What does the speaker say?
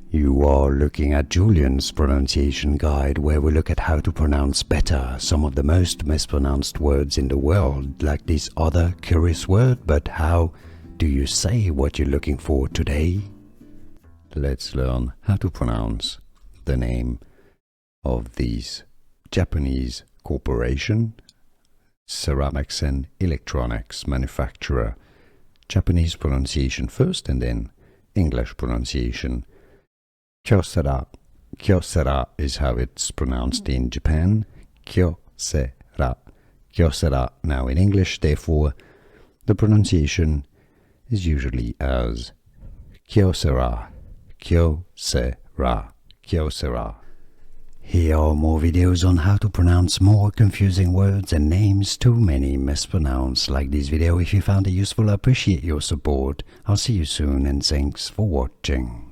You are looking at Julian's pronunciation guide, where we look at how to pronounce better some of the most mispronounced words in the world, like this other curious word. But how do you say what you're looking for today? Let's learn how to pronounce the name of this Japanese corporation, ceramics and electronics manufacturer. Japanese pronunciation first and then English pronunciation. Kyocera. Kyocera is how it's pronounced in Japan. Kyocera. Kyocera now in English, therefore the pronunciation is usually as Kyocera. Kyocera. Kyocera. Here are more videos on how to pronounce more confusing words and names too many mispronounced. Like this video if you found it useful. I appreciate your support. I'll see you soon and thanks for watching.